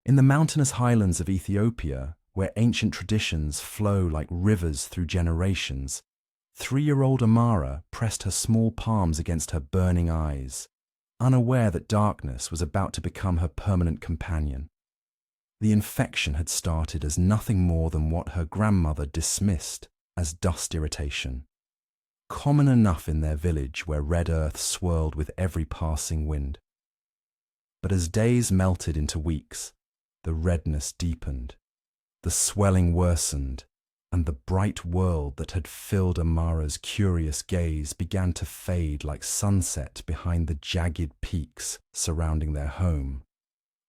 In the mountainous highlands of Ethiopia, where ancient traditions flow like rivers through generations, 3-year-old Amara pressed her small palms against her burning eyes, unaware that darkness was about to become her permanent companion. The infection had started as nothing more than what her grandmother dismissed as dust irritation, common enough in their village where red earth swirled with every passing wind. But as days melted into weeks, the redness deepened, the swelling worsened, and the bright world that had filled Amara's curious gaze began to fade like sunset behind the jagged peaks surrounding their home.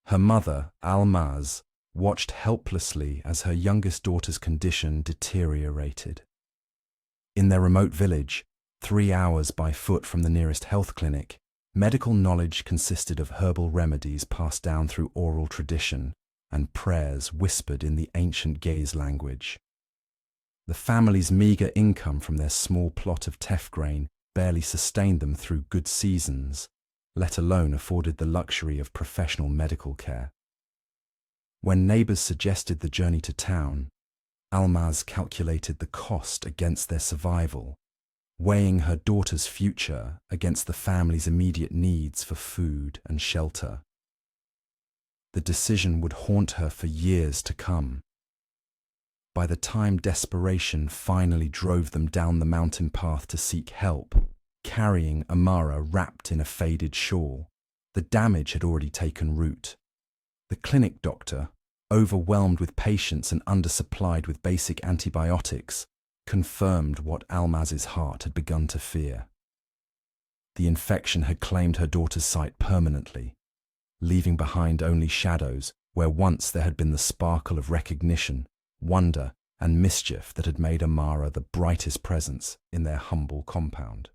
Her mother, Almaz, watched helplessly as her youngest daughter's condition deteriorated. In their remote village, 3 hours by foot from the nearest health clinic, medical knowledge consisted of herbal remedies passed down through oral tradition and prayers whispered in the ancient Gaze language. The family's meagre income from their small plot of teff grain barely sustained them through good seasons, let alone afforded the luxury of professional medical care. When neighbors suggested the journey to town, Almaz calculated the cost against their survival, weighing her daughter's future against the family's immediate needs for food and shelter. The decision would haunt her for years to come. By the time desperation finally drove them down the mountain path to seek help, carrying Amara wrapped in a faded shawl, the damage had already taken root. The clinic doctor, overwhelmed with patients and undersupplied with basic antibiotics, confirmed what Almaz's heart had begun to fear. The infection had claimed her daughter's sight permanently, leaving behind only shadows where once there had been the sparkle of recognition, wonder, and mischief that had made Amara the brightest presence in their humble compound.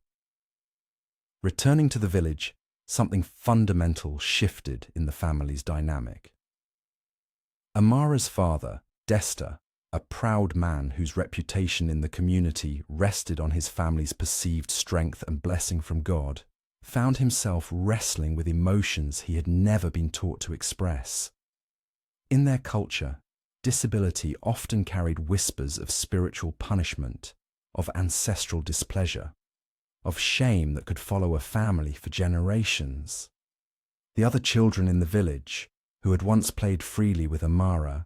Returning to the village, something fundamental shifted in the family's dynamic. Amara's father, Desta, a proud man whose reputation in the community rested on his family's perceived strength and blessing from God, found himself wrestling with emotions he had never been taught to express. In their culture, disability often carried whispers of spiritual punishment, of ancestral displeasure, of shame that could follow a family for generations. The other children in the village, who had once played freely with Amara,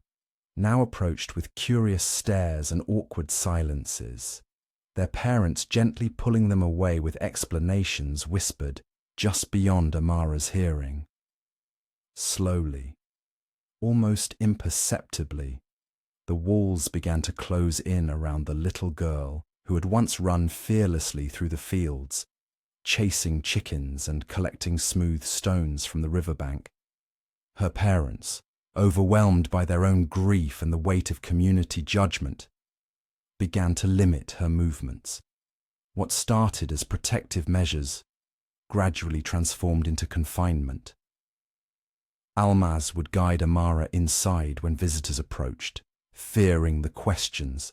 now approached with curious stares and awkward silences, their parents gently pulling them away with explanations whispered just beyond Amara's hearing. Slowly, almost imperceptibly, the walls began to close in around the little girl who had once run fearlessly through the fields, chasing chickens and collecting smooth stones from the riverbank. Her parents, overwhelmed by their own grief and the weight of community judgment, began to limit her movements. What started as protective measures gradually transformed into confinement. Almaz would guide Amara inside when visitors approached, fearing the questions,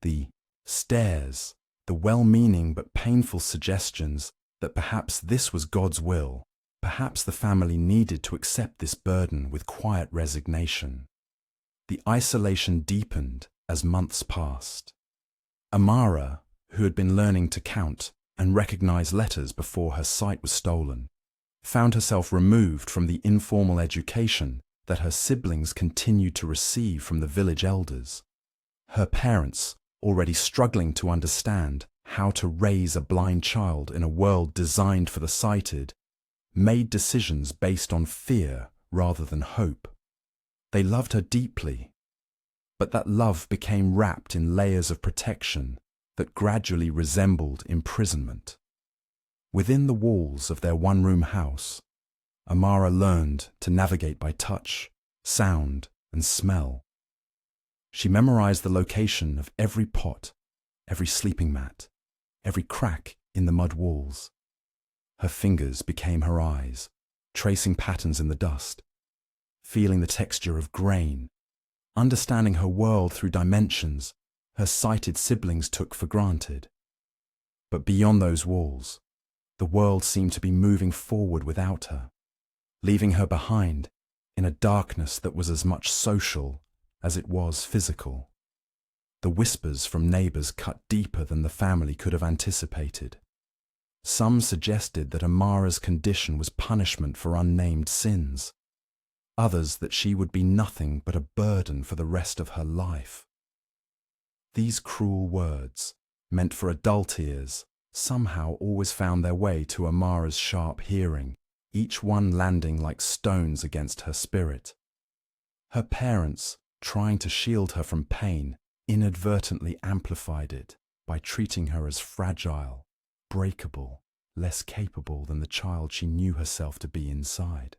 the stares, the well-meaning but painful suggestions that perhaps this was God's will, perhaps the family needed to accept this burden with quiet resignation. The isolation deepened as months passed. Amara, who had been learning to count and recognize letters before her sight was stolen, found herself removed from the informal education that her siblings continued to receive from the village elders. Her parents, already struggling to understand how to raise a blind child in a world designed for the sighted, made decisions based on fear rather than hope. They loved her deeply, but that love became wrapped in layers of protection that gradually resembled imprisonment. Within the walls of their one-room house, Amara learned to navigate by touch, sound, and smell. She memorized the location of every pot, every sleeping mat, every crack in the mud walls. Her fingers became her eyes, tracing patterns in the dust, feeling the texture of grain, understanding her world through dimensions her sighted siblings took for granted. But beyond those walls, the world seemed to be moving forward without her, leaving her behind in a darkness that was as much social as it was physical. The whispers from neighbors cut deeper than the family could have anticipated. Some suggested that Amara's condition was punishment for unnamed sins, others that she would be nothing but a burden for the rest of her life. These cruel words, meant for adult ears, somehow always found their way to Amara's sharp hearing, each one landing like stones against her spirit. Her parents, trying to shield her from pain, inadvertently amplified it by treating her as fragile, breakable, less capable than the child she knew herself to be inside.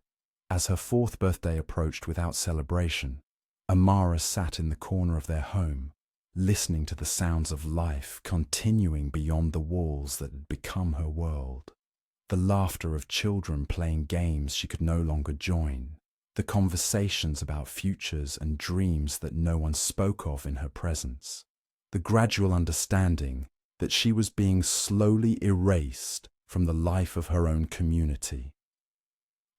As her 4th birthday approached without celebration, Amara sat in the corner of their home, listening to the sounds of life continuing beyond the walls that had become her world. The laughter of children playing games she could no longer join, the conversations about futures and dreams that no one spoke of in her presence, the gradual understanding that she was being slowly erased from the life of her own community.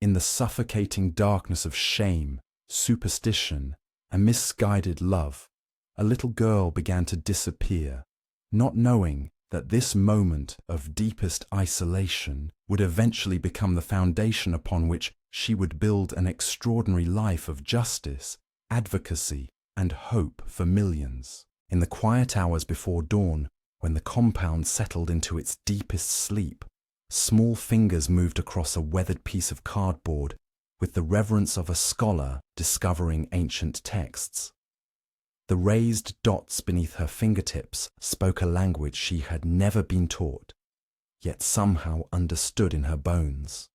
In the suffocating darkness of shame, superstition, and misguided love, a little girl began to disappear, not knowing that this moment of deepest isolation would eventually become the foundation upon which she would build an extraordinary life of justice, advocacy, and hope for millions. In the quiet hours before dawn, when the compound settled into its deepest sleep, small fingers moved across a weathered piece of cardboard with the reverence of a scholar discovering ancient texts. The raised dots beneath her fingertips spoke a language she had never been taught, yet somehow understood in her bones.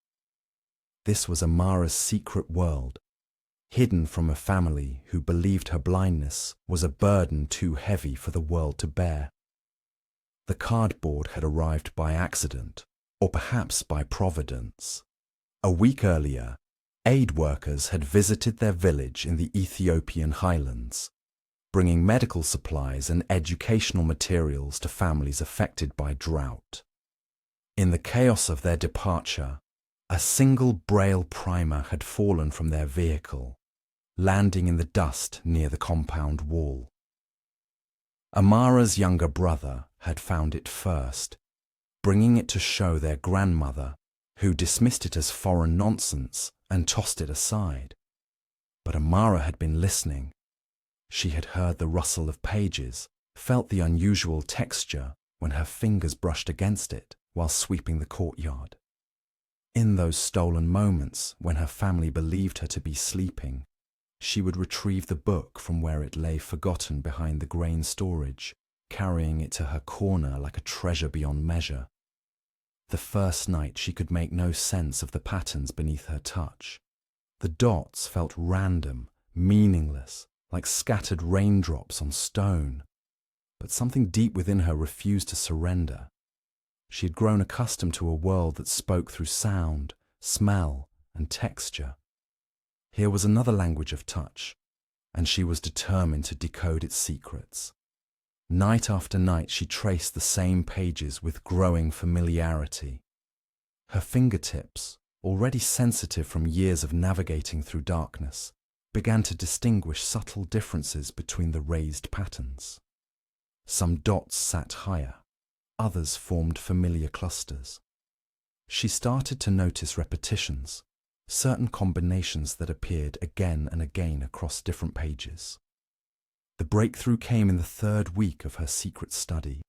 This was Amara's secret world, hidden from a family who believed her blindness was a burden too heavy for the world to bear. The cardboard had arrived by accident, or perhaps by providence. A week earlier, aid workers had visited their village in the Ethiopian highlands, bringing medical supplies and educational materials to families affected by drought. In the chaos of their departure, a single Braille primer had fallen from their vehicle, landing in the dust near the compound wall. Amara's younger brother had found it first, bringing it to show their grandmother, who dismissed it as foreign nonsense and tossed it aside. But Amara had been listening. She had heard the rustle of pages, felt the unusual texture when her fingers brushed against it while sweeping the courtyard. In those stolen moments when her family believed her to be sleeping, she would retrieve the book from where it lay forgotten behind the grain storage, carrying it to her corner like a treasure beyond measure. The first night she could make no sense of the patterns beneath her touch. The dots felt random, meaningless, like scattered raindrops on stone. But something deep within her refused to surrender. She had grown accustomed to a world that spoke through sound, smell, and texture. Here was another language of touch, and she was determined to decode its secrets. Night after night she traced the same pages with growing familiarity. Her fingertips, already sensitive from years of navigating through darkness, began to distinguish subtle differences between the raised patterns. Some dots sat higher, others formed familiar clusters. She started to notice repetitions, certain combinations that appeared again and again across different pages. The breakthrough came in the 3rd week of her secret study.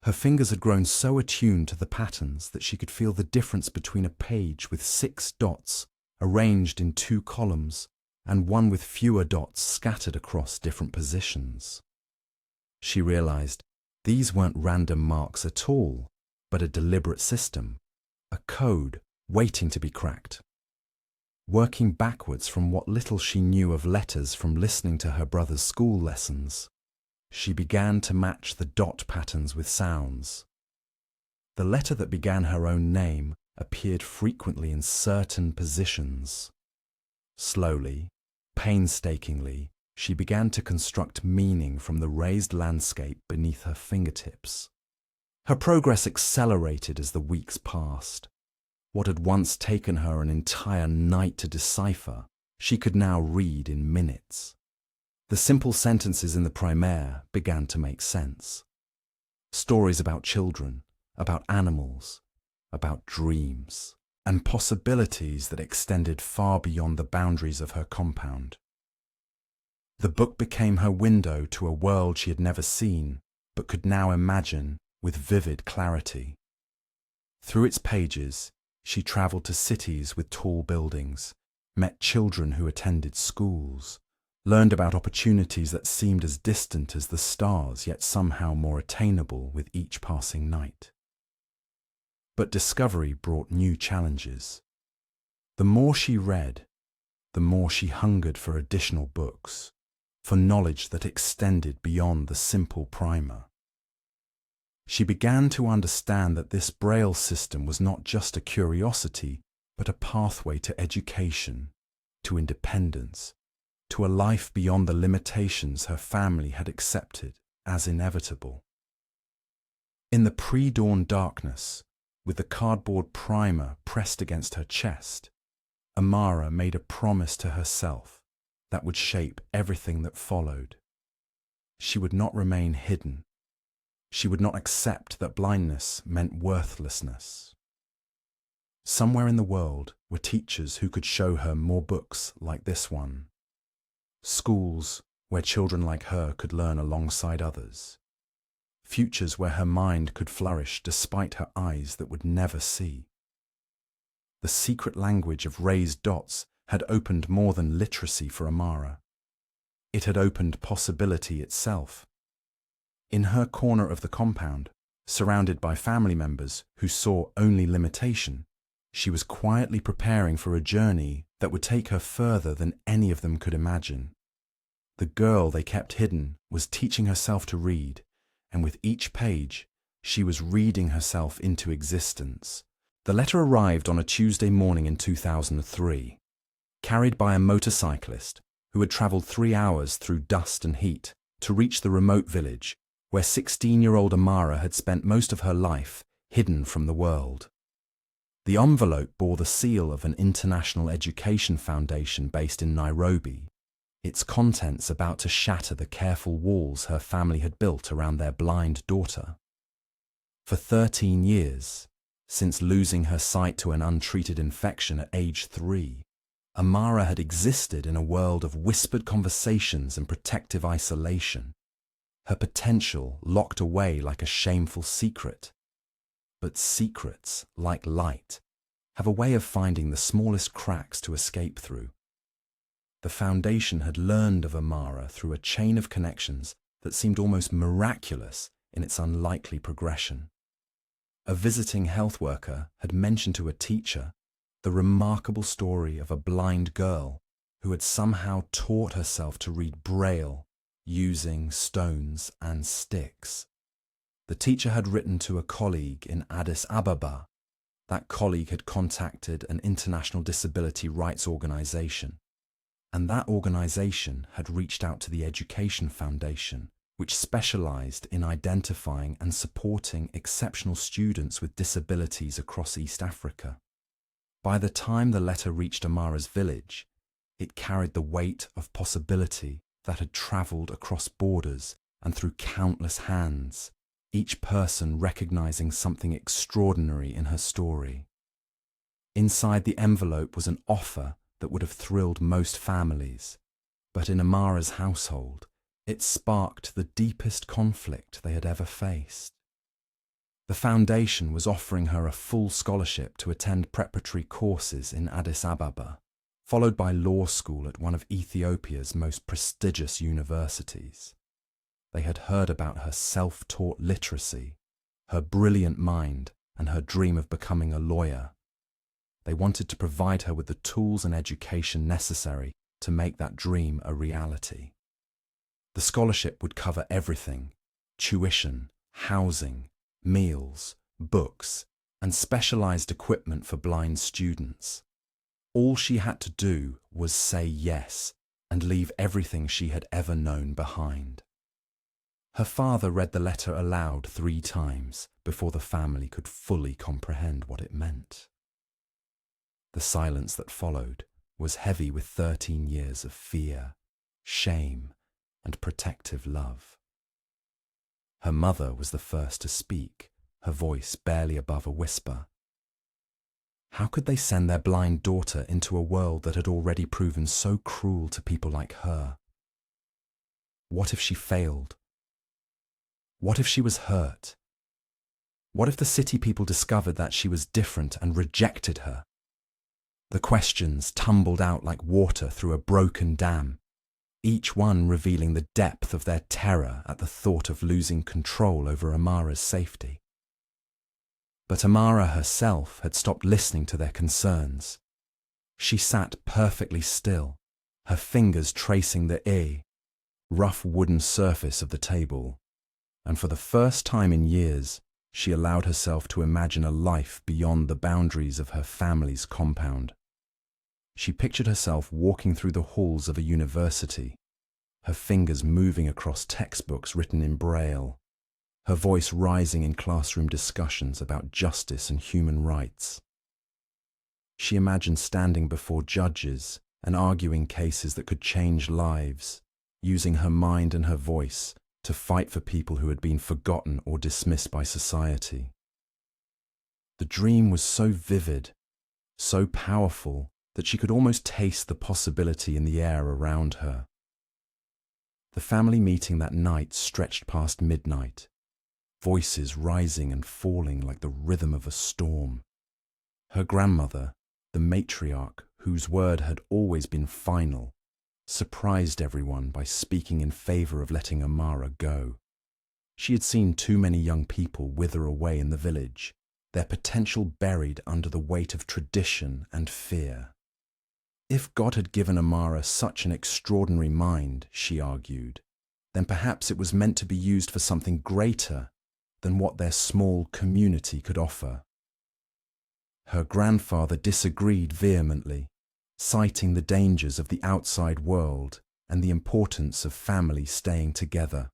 Her fingers had grown so attuned to the patterns that she could feel the difference between a page with 6 dots arranged in 2 columns and one with fewer dots scattered across different positions. She realized these weren't random marks at all, but a deliberate system, a code waiting to be cracked. Working backwards from what little she knew of letters from listening to her brother's school lessons, she began to match the dot patterns with sounds. The letter that began her own name appeared frequently in certain positions. Slowly, painstakingly, she began to construct meaning from the raised landscape beneath her fingertips. Her progress accelerated as the weeks passed. What had once taken her an entire night to decipher She could now read in minutes. The simple sentences in the primaire began to make sense. Stories about children, about animals, about dreams, and possibilities that extended far beyond the boundaries of her compound. The book became her window to a world she had never seen, but could now imagine with vivid clarity. Through its pages, she travelled to cities with tall buildings, met children who attended schools, learned about opportunities that seemed as distant as the stars, yet somehow more attainable with each passing night. But discovery brought new challenges. The more she read, the more she hungered for additional books, for knowledge that extended beyond the simple primer. She began to understand that this Braille system was not just a curiosity, but a pathway to education, to independence, to a life beyond the limitations her family had accepted as inevitable. In the pre-dawn darkness, with the cardboard primer pressed against her chest, Amara made a promise to herself that would shape everything that followed. She would not remain hidden. She would not accept that blindness meant worthlessness. Somewhere in the world were teachers who could show her more books like this one. Schools where children like her could learn alongside others. Futures where her mind could flourish despite her eyes that would never see. The secret language of raised dots had opened more than literacy for Amara. It had opened possibility itself. In her corner of the compound, surrounded by family members who saw only limitation, she was quietly preparing for a journey that would take her further than any of them could imagine. The girl they kept hidden was teaching herself to read, and with each page, she was reading herself into existence. The letter arrived on a Tuesday morning in 2003, carried by a motorcyclist who had travelled 3 hours through dust and heat to reach the remote village where 16-year-old Amara had spent most of her life hidden from the world. The envelope bore the seal of an international education foundation based in Nairobi, its contents about to shatter the careful walls her family had built around their blind daughter. For 13 years, since losing her sight to an untreated infection at age 3, Amara had existed in a world of whispered conversations and protective isolation, her potential locked away like a shameful secret. But secrets, like light, have a way of finding the smallest cracks to escape through. The foundation had learned of Amara through a chain of connections that seemed almost miraculous in its unlikely progression. A visiting health worker had mentioned to a teacher the remarkable story of a blind girl who had somehow taught herself to read Braille using stones and sticks. The teacher had written to a colleague in Addis Ababa. That colleague had contacted an international disability rights organization, and that organization had reached out to the Education Foundation, which specialized in identifying and supporting exceptional students with disabilities across East Africa. By the time the letter reached Amara's village, it carried the weight of possibility that had traveled across borders and through countless hands, each person recognizing something extraordinary in her story. Inside the envelope was an offer that would have thrilled most families, but in Amara's household, it sparked the deepest conflict they had ever faced. The foundation was offering her a full scholarship to attend preparatory courses in Addis Ababa, followed by law school at one of Ethiopia's most prestigious universities. They had heard about her self-taught literacy, her brilliant mind, and her dream of becoming a lawyer. They wanted to provide her with the tools and education necessary to make that dream a reality. The scholarship would cover everything: tuition, housing, meals, books, and specialized equipment for blind students. All she had to do was say yes and leave everything she had ever known behind. Her father read the letter aloud 3 times before the family could fully comprehend what it meant. The silence that followed was heavy with 13 years of fear, shame, and protective love. Her mother was the first to speak, her voice barely above a whisper. How could they send their blind daughter into a world that had already proven so cruel to people like her? What if she failed? What if she was hurt? What if the city people discovered that she was different and rejected her? The questions tumbled out like water through a broken dam, each one revealing the depth of their terror at the thought of losing control over Amara's safety. But Amara herself had stopped listening to their concerns. She sat perfectly still, her fingers tracing the rough wooden surface of the table, and for the first time in years, she allowed herself to imagine a life beyond the boundaries of her family's compound. She pictured herself walking through the halls of a university, her fingers moving across textbooks written in Braille, her voice rising in classroom discussions about justice and human rights. She imagined standing before judges and arguing cases that could change lives, using her mind and her voice to fight for people who had been forgotten or dismissed by society. The dream was so vivid, so powerful, that she could almost taste the possibility in the air around her. The family meeting that night stretched past midnight, voices rising and falling like the rhythm of a storm. Her grandmother, the matriarch whose word had always been final, surprised everyone by speaking in favor of letting Amara go. She had seen too many young people wither away in the village, their potential buried under the weight of tradition and fear. If God had given Amara such an extraordinary mind, she argued, then perhaps it was meant to be used for something greater than what their small community could offer. Her grandfather disagreed vehemently, citing the dangers of the outside world and the importance of family staying together.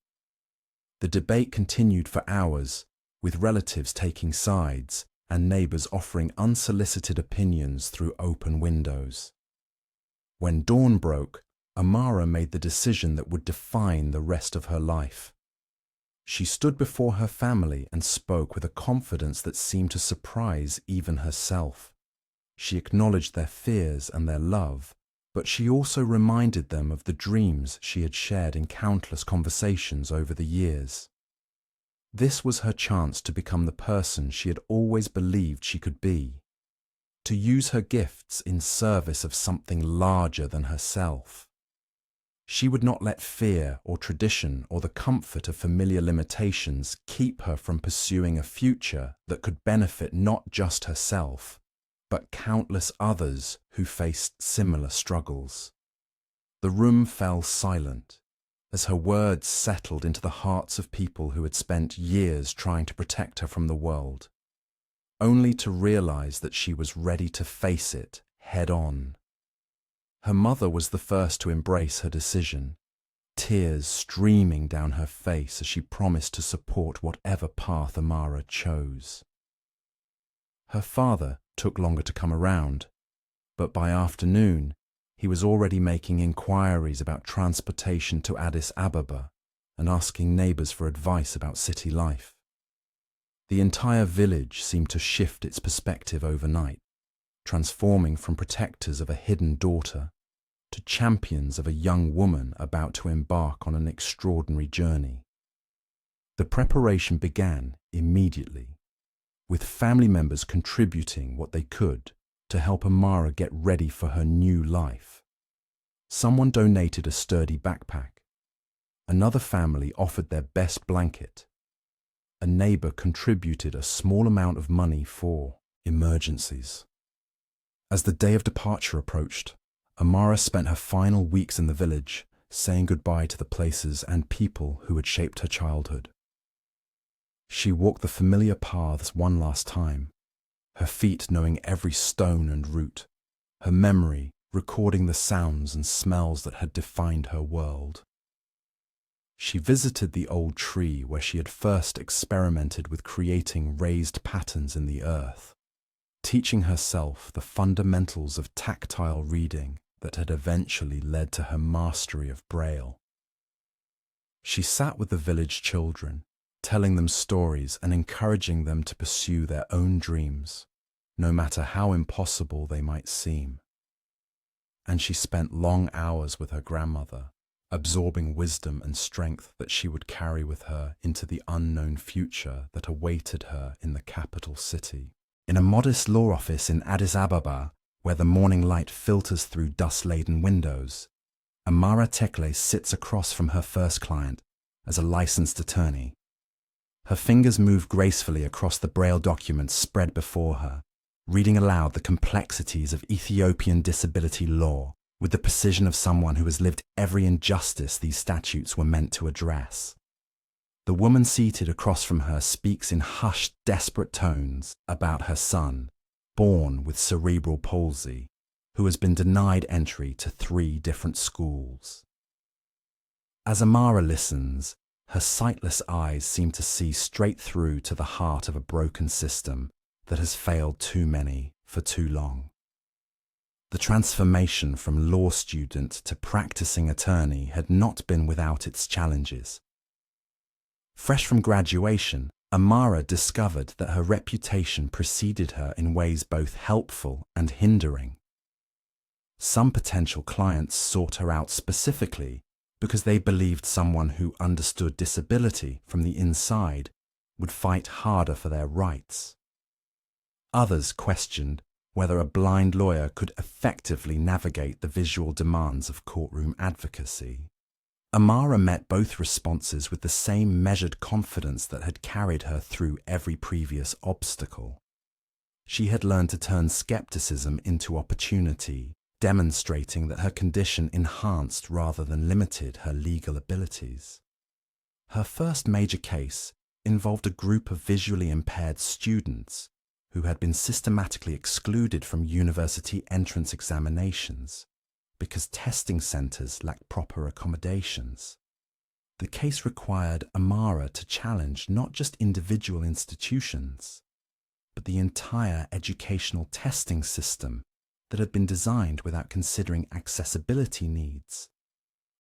The debate continued for hours, with relatives taking sides and neighbors offering unsolicited opinions through open windows. When dawn broke, Amara made the decision that would define the rest of her life. She stood before her family and spoke with a confidence that seemed to surprise even herself. She acknowledged their fears and their love, but she also reminded them of the dreams she had shared in countless conversations over the years. This was her chance to become the person she had always believed she could be, to use her gifts in service of something larger than herself. She would not let fear or tradition or the comfort of familiar limitations keep her from pursuing a future that could benefit not just herself, but countless others who faced similar struggles. The room fell silent as her words settled into the hearts of people who had spent years trying to protect her from the world, only to realize that she was ready to face it head on. Her mother was the first to embrace her decision, tears streaming down her face as she promised to support whatever path Amara chose. Her father took longer to come around, but by afternoon he was already making inquiries about transportation to Addis Ababa and asking neighbors for advice about city life. The entire village seemed to shift its perspective overnight, transforming from protectors of a hidden daughter to champions of a young woman about to embark on an extraordinary journey. The preparation began immediately, with family members contributing what they could to help Amara get ready for her new life. Someone donated a sturdy backpack. Another family offered their best blanket. A neighbor contributed a small amount of money for emergencies. As the day of departure approached, Amara spent her final weeks in the village, saying goodbye to the places and people who had shaped her childhood. She walked the familiar paths one last time, her feet knowing every stone and root, her memory recording the sounds and smells that had defined her world. She visited the old tree where she had first experimented with creating raised patterns in the earth, teaching herself the fundamentals of tactile reading that had eventually led to her mastery of Braille. She sat with the village children, telling them stories and encouraging them to pursue their own dreams, no matter how impossible they might seem. And she spent long hours with her grandmother, absorbing wisdom and strength that she would carry with her into the unknown future that awaited her in the capital city. In a modest law office in Addis Ababa, where the morning light filters through dust-laden windows, Amara Tekle sits across from her first client as a licensed attorney. Her fingers move gracefully across the Braille documents spread before her, reading aloud the complexities of Ethiopian disability law with the precision of someone who has lived every injustice these statutes were meant to address. The woman seated across from her speaks in hushed, desperate tones about her son, born with cerebral palsy, who has been denied entry to 3 different schools. As Amara listens, her sightless eyes seem to see straight through to the heart of a broken system that has failed too many for too long. The transformation from law student to practicing attorney had not been without its challenges. Fresh from graduation, Amara discovered that her reputation preceded her in ways both helpful and hindering. Some potential clients sought her out specifically because they believed someone who understood disability from the inside would fight harder for their rights. Others questioned whether a blind lawyer could effectively navigate the visual demands of courtroom advocacy. Amara met both responses with the same measured confidence that had carried her through every previous obstacle. She had learned to turn skepticism into opportunity, demonstrating that her condition enhanced rather than limited her legal abilities. Her first major case involved a group of visually impaired students who had been systematically excluded from university entrance examinations because testing centres lacked proper accommodations. The case required Amara to challenge not just individual institutions, but the entire educational testing system that had been designed without considering accessibility needs.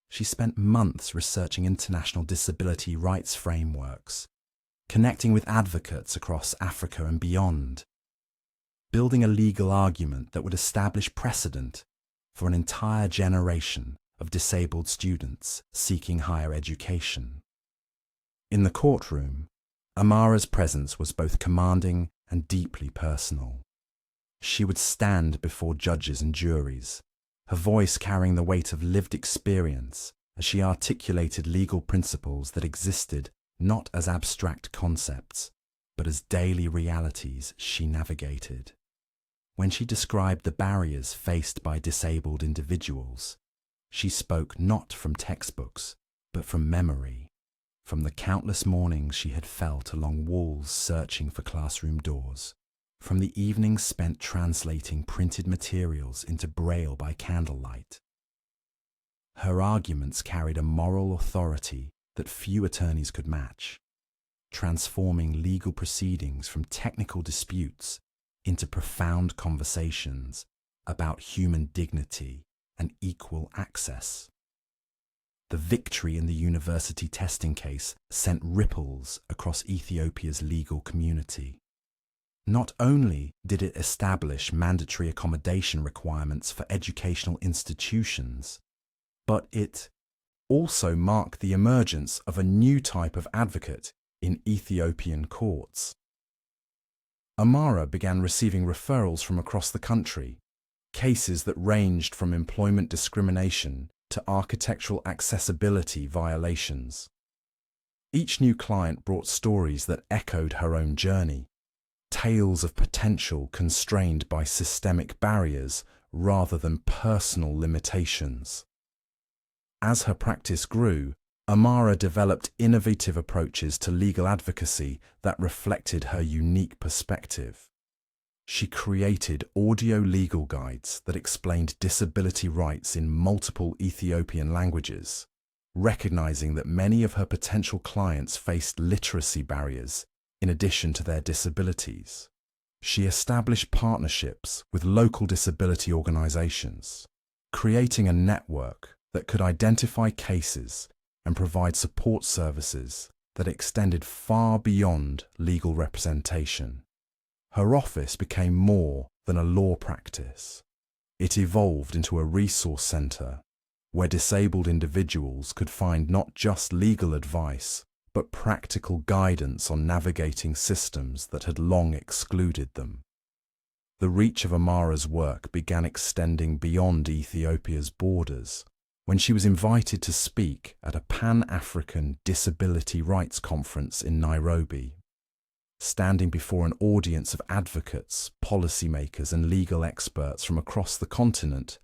She spent months researching international disability rights frameworks, connecting with advocates across Africa and beyond, building a legal argument that would establish precedent for an entire generation of disabled students seeking higher education. In the courtroom, Amara's presence was both commanding and deeply personal. She would stand before judges and juries, her voice carrying the weight of lived experience as she articulated legal principles that existed not as abstract concepts, but as daily realities she navigated. When she described the barriers faced by disabled individuals, she spoke not from textbooks, but from memory, from the countless mornings she had felt along walls searching for classroom doors, from the evenings spent translating printed materials into Braille by candlelight. Her arguments carried a moral authority that few attorneys could match, transforming legal proceedings from technical disputes into profound conversations about human dignity and equal access. The victory in the university testing case sent ripples across Ethiopia's legal community. Not only did it establish mandatory accommodation requirements for educational institutions, but it also marked the emergence of a new type of advocate in Ethiopian courts. Amara began receiving referrals from across the country, cases that ranged from employment discrimination to architectural accessibility violations. Each new client brought stories that echoed her own journey, tales of potential constrained by systemic barriers rather than personal limitations. As her practice grew, Amara developed innovative approaches to legal advocacy that reflected her unique perspective. She created audio legal guides that explained disability rights in multiple Ethiopian languages, recognizing that many of her potential clients faced literacy barriers in addition to their disabilities. She established partnerships with local disability organizations, creating a network that could identify cases and provide support services that extended far beyond legal representation. Her office became more than a law practice. It evolved into a resource center where disabled individuals could find not just legal advice, but practical guidance on navigating systems that had long excluded them. The reach of Amara's work began extending beyond Ethiopia's borders when she was invited to speak at a Pan-African Disability Rights Conference in Nairobi. Standing before an audience of advocates, policymakers, and legal experts from across the continent,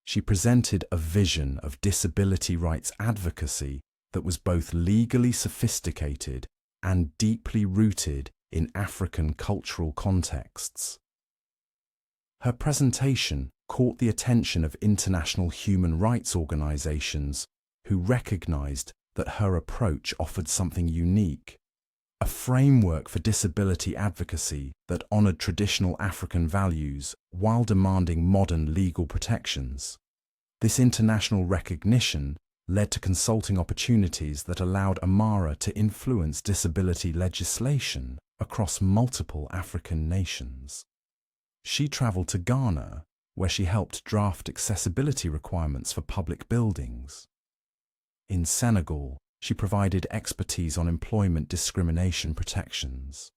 she presented a vision of disability rights advocacy that was both legally sophisticated and deeply rooted in African cultural contexts. Her presentation caught the attention of international human rights organizations who recognized that her approach offered something unique, a framework for disability advocacy that honored traditional African values while demanding modern legal protections. This international recognition led to consulting opportunities that allowed Amara to influence disability legislation across multiple African nations. She traveled to Ghana, where she helped draft accessibility requirements for public buildings. In Senegal, she provided expertise on employment discrimination protections.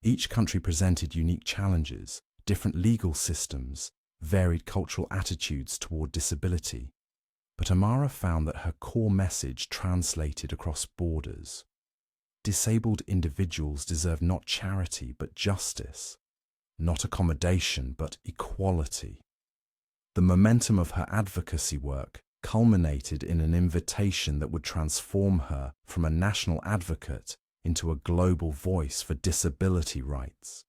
Each country presented unique challenges, different legal systems, varied cultural attitudes toward disability. But Amara found that her core message translated across borders. Disabled individuals deserve not charity but justice, not accommodation but equality. The momentum of her advocacy work culminated in an invitation that would transform her from a national advocate into a global voice for disability rights.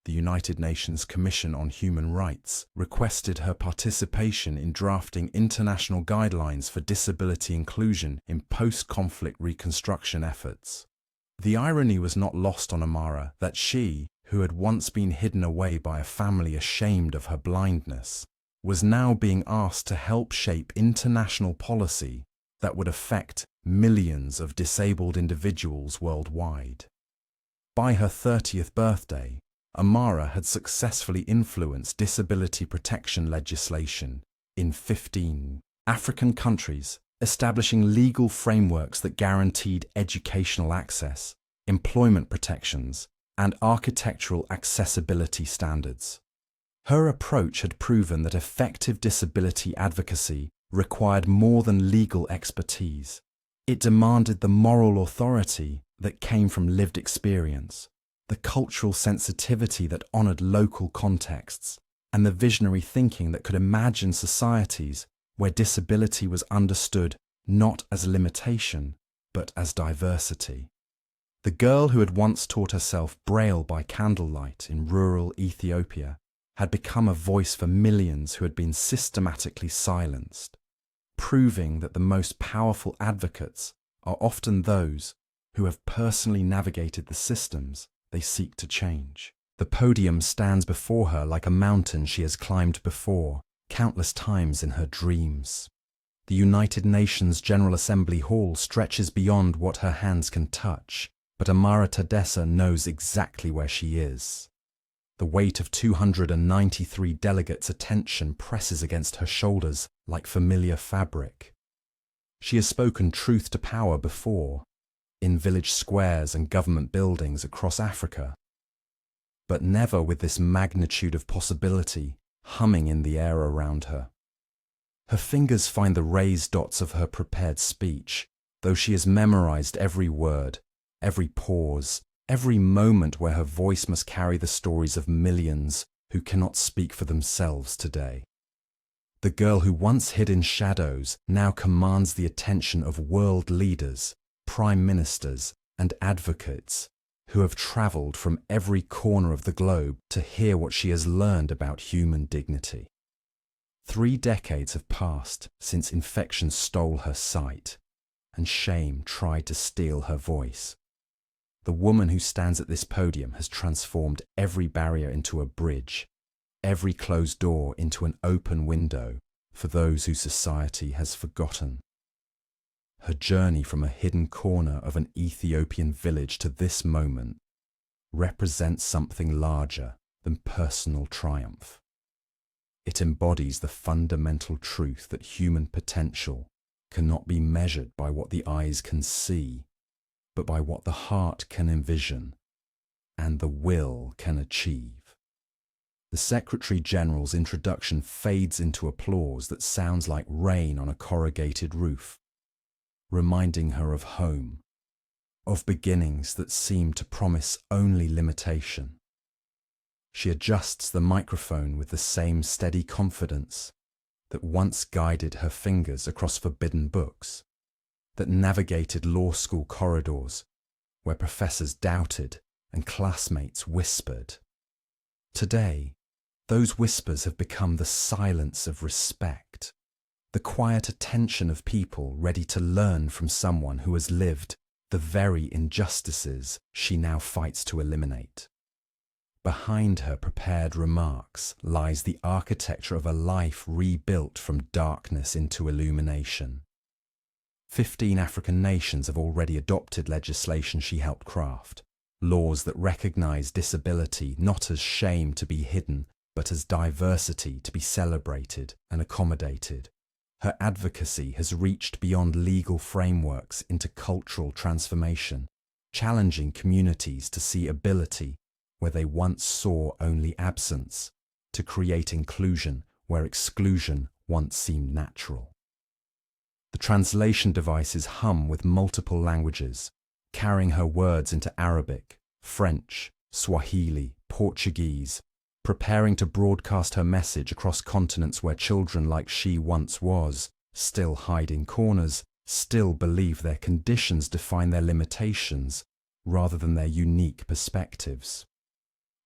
The United Nations Commission on Human Rights requested her participation in drafting international guidelines for disability inclusion in post-conflict reconstruction efforts. The irony was not lost on Amara that she, who had once been hidden away by a family ashamed of her blindness, was now being asked to help shape international policy that would affect millions of disabled individuals worldwide. By her 30th birthday, Amara had successfully influenced disability protection legislation in 15 African countries, establishing legal frameworks that guaranteed educational access, employment protections, and architectural accessibility standards. Her approach had proven that effective disability advocacy required more than legal expertise. It demanded the moral authority that came from lived experience, the cultural sensitivity that honored local contexts, and the visionary thinking that could imagine societies where disability was understood not as limitation, but as diversity. The girl who had once taught herself Braille by candlelight in rural Ethiopia had become a voice for millions who had been systematically silenced, proving that the most powerful advocates are often those who have personally navigated the systems they seek to change. The podium stands before her like a mountain she has climbed before, countless times in her dreams. The United Nations General Assembly Hall stretches beyond what her hands can touch, but Amara Tadessa knows exactly where she is. The weight of 293 delegates' attention presses against her shoulders like familiar fabric. She has spoken truth to power before, in village squares and government buildings across Africa, but never with this magnitude of possibility humming in the air around her. Her fingers find the raised dots of her prepared speech, though she has memorized every word, every pause, every moment where her voice must carry the stories of millions who cannot speak for themselves today. The girl who once hid in shadows now commands the attention of world leaders, prime ministers, and advocates who have traveled from every corner of the globe to hear what she has learned about human dignity. 3 decades have passed since infection stole her sight, and shame tried to steal her voice. The woman who stands at this podium has transformed every barrier into a bridge, every closed door into an open window for those whose society has forgotten. Her journey from a hidden corner of an Ethiopian village to this moment represents something larger than personal triumph. It embodies the fundamental truth that human potential cannot be measured by what the eyes can see, but by what the heart can envision and the will can achieve. The Secretary General's introduction fades into applause that sounds like rain on a corrugated roof, reminding her of home, of beginnings that seem to promise only limitation. She adjusts the microphone with the same steady confidence that once guided her fingers across forbidden books, that navigated law school corridors where professors doubted and classmates whispered. Today, those whispers have become the silence of respect, the quiet attention of people ready to learn from someone who has lived the very injustices she now fights to eliminate. Behind her prepared remarks lies the architecture of a life rebuilt from darkness into illumination. 15 African nations have already adopted legislation she helped craft, laws that recognize disability not as shame to be hidden, but as diversity to be celebrated and accommodated. Her advocacy has reached beyond legal frameworks into cultural transformation, challenging communities to see ability where they once saw only absence, to create inclusion where exclusion once seemed natural. The translation devices hum with multiple languages, carrying her words into Arabic, French, Swahili, Portuguese, preparing to broadcast her message across continents where children like she once was still hide in corners, still believe their conditions define their limitations rather than their unique perspectives.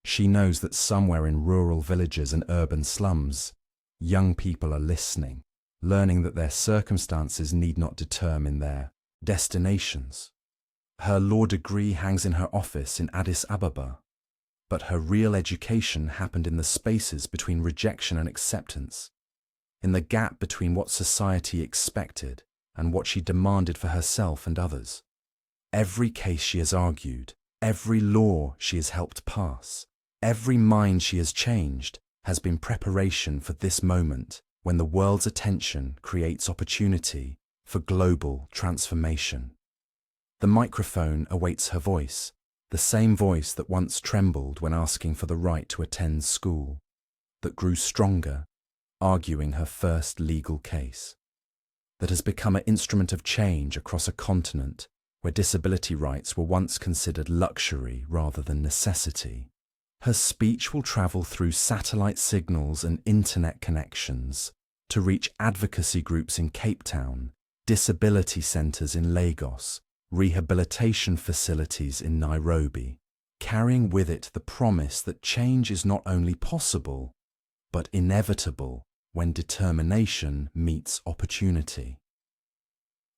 She knows that somewhere in rural villages and urban slums, young people are listening, learning that their circumstances need not determine their destinations. Her law degree hangs in her office in Addis Ababa, but her real education happened in the spaces between rejection and acceptance, in the gap between what society expected and what she demanded for herself and others. Every case she has argued, every law she has helped pass, every mind she has changed has been preparation for this moment when the world's attention creates opportunity for global transformation. The microphone awaits her voice, the same voice that once trembled when asking for the right to attend school, that grew stronger, arguing her first legal case, that has become an instrument of change across a continent where disability rights were once considered luxury rather than necessity. Her speech will travel through satellite signals and internet connections to reach advocacy groups in Cape Town, disability centres in Lagos, rehabilitation facilities in Nairobi, carrying with it the promise that change is not only possible, but inevitable when determination meets opportunity.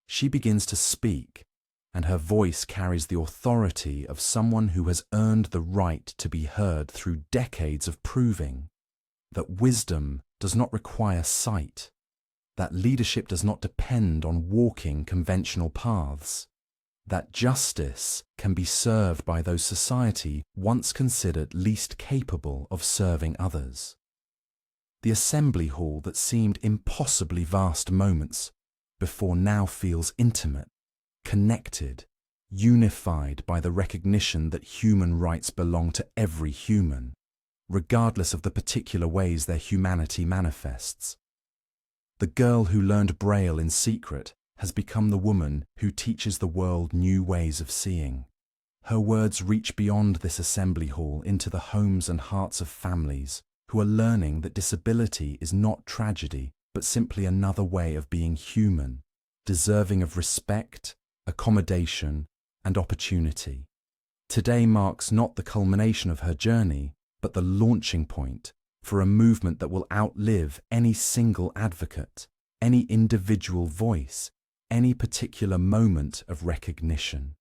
She begins to speak, and her voice carries the authority of someone who has earned the right to be heard through decades of proving that wisdom does not require sight, that leadership does not depend on walking conventional paths, that justice can be served by those society once considered least capable of serving others. The assembly hall that seemed impossibly vast moments before now feels intimate, connected, unified by the recognition that human rights belong to every human, regardless of the particular ways their humanity manifests. The girl who learned Braille in secret has become the woman who teaches the world new ways of seeing. Her words reach beyond this assembly hall into the homes and hearts of families who are learning that disability is not tragedy, but simply another way of being human, deserving of respect, accommodation, and opportunity. Today marks not the culmination of her journey, but the launching point for a movement that will outlive any single advocate, any individual voice, any particular moment of recognition.